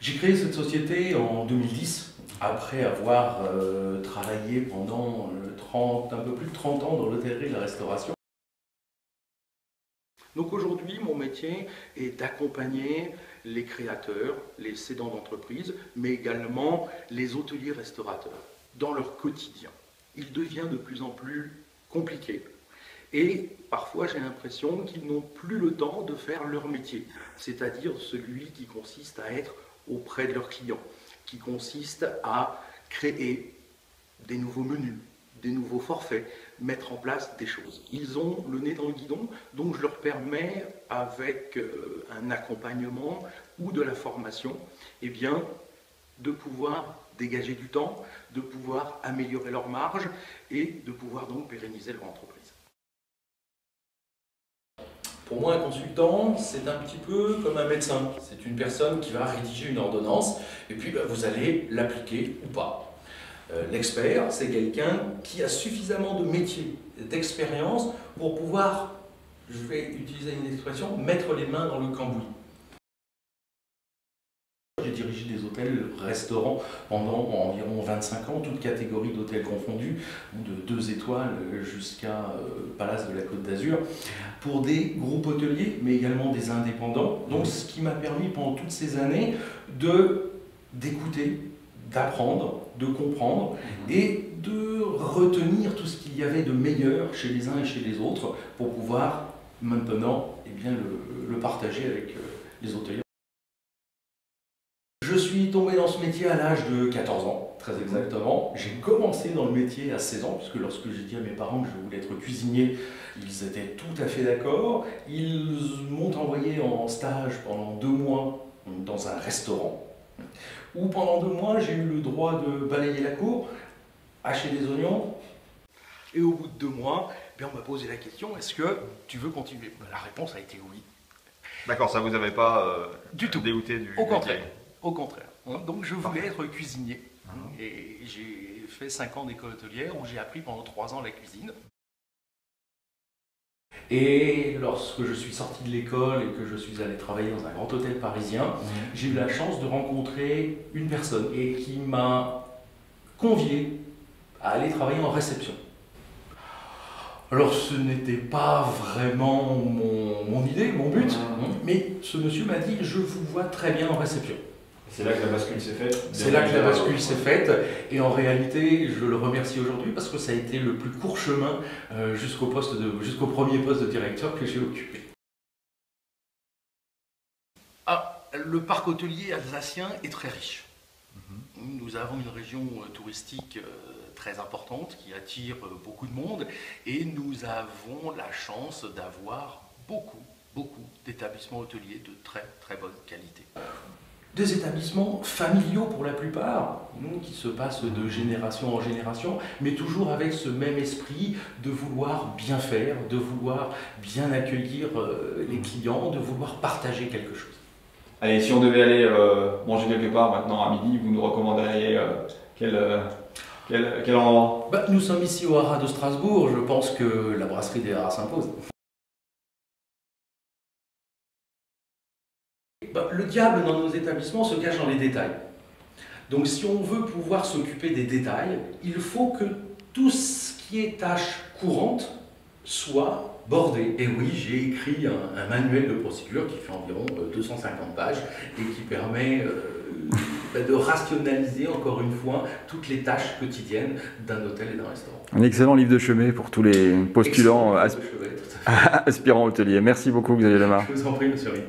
J'ai créé cette société en 2010, après avoir travaillé pendant un peu plus de 30 ans dans l'hôtellerie et la restauration. Donc aujourd'hui, mon métier est d'accompagner les créateurs, les cédants d'entreprise, mais également les hôteliers restaurateurs dans leur quotidien. Il devient de plus en plus compliqué. Et parfois, j'ai l'impression qu'ils n'ont plus le temps de faire leur métier, c'est-à-dire celui qui consiste à être auprès de leurs clients, qui consiste à créer des nouveaux menus, des nouveaux forfaits, mettre en place des choses. Ils ont le nez dans le guidon, donc je leur permets, avec un accompagnement ou de la formation, eh bien, de pouvoir dégager du temps, de pouvoir améliorer leur marge et de pouvoir donc pérenniser leur entreprise. Pour moi, un consultant, c'est un petit peu comme un médecin. C'est une personne qui va rédiger une ordonnance et puis vous allez l'appliquer ou pas. L'expert, c'est quelqu'un qui a suffisamment de métier, d'expérience pour pouvoir, je vais utiliser une expression, mettre les mains dans le cambouis. J'ai dirigé des hôtels-restaurants pendant environ 25 ans, toutes catégories d'hôtels confondus, de 2 étoiles jusqu'à Palace de la Côte d'Azur, pour des groupes hôteliers, mais également des indépendants. Donc ce qui m'a permis pendant toutes ces années d'écouter, d'apprendre, de comprendre et de retenir tout ce qu'il y avait de meilleur chez les uns et chez les autres pour pouvoir maintenant le partager avec les hôteliers. Je suis tombé dans ce métier à l'âge de 14 ans, très exactement. J'ai commencé dans le métier à 16 ans, puisque lorsque j'ai dit à mes parents que je voulais être cuisinier, ils étaient tout à fait d'accord. Ils m'ont envoyé en stage pendant 2 mois dans un restaurant, où pendant 2 mois, j'ai eu le droit de balayer la cour, hacher des oignons. Et au bout de 2 mois, on m'a posé la question, est-ce que tu veux continuer? La réponse a été oui. D'accord, ça vous avait pas du tout dégoûté du Au contraire. métier. Au contraire. Donc je voulais être cuisinier. Et j'ai fait 5 ans d'école hôtelière où j'ai appris pendant 3 ans la cuisine. Et lorsque je suis sorti de l'école et que je suis allé travailler dans un grand hôtel parisien, j'ai eu la chance de rencontrer une personne et qui m'a convié à aller travailler en réception. Alors ce n'était pas vraiment mon idée, mon but, mais ce monsieur m'a dit « je vous vois très bien en réception ». C'est là que la bascule s'est faite. C'est là que la bascule s'est faite, et en réalité, je le remercie aujourd'hui parce que ça a été le plus court chemin jusqu'au premier poste de directeur que j'ai occupé. Le parc hôtelier alsacien est très riche. Nous avons une région touristique très importante qui attire beaucoup de monde, et nous avons la chance d'avoir beaucoup d'établissements hôteliers de très bonne qualité. Des établissements familiaux pour la plupart, qui se passent de génération en génération, mais toujours avec ce même esprit de vouloir bien faire, de vouloir bien accueillir les clients, de vouloir partager quelque chose. Allez, si on devait aller manger quelque part maintenant à midi, vous nous recommanderiez quel endroit? Nous sommes ici au Haras de Strasbourg, je pense que la brasserie des Haras s'impose. Le diable dans nos établissements se cache dans les détails. Donc si on veut pouvoir s'occuper des détails, il faut que tout ce qui est tâche courante soit bordé. Et oui, j'ai écrit un manuel de procédure qui fait environ 250 pages et qui permet de rationaliser encore une fois toutes les tâches quotidiennes d'un hôtel et d'un restaurant. Un excellent livre de chevet pour tous les postulants aspirants hôteliers. Merci beaucoup Xavier Lemar. Je vous en prie, monsieur Rie.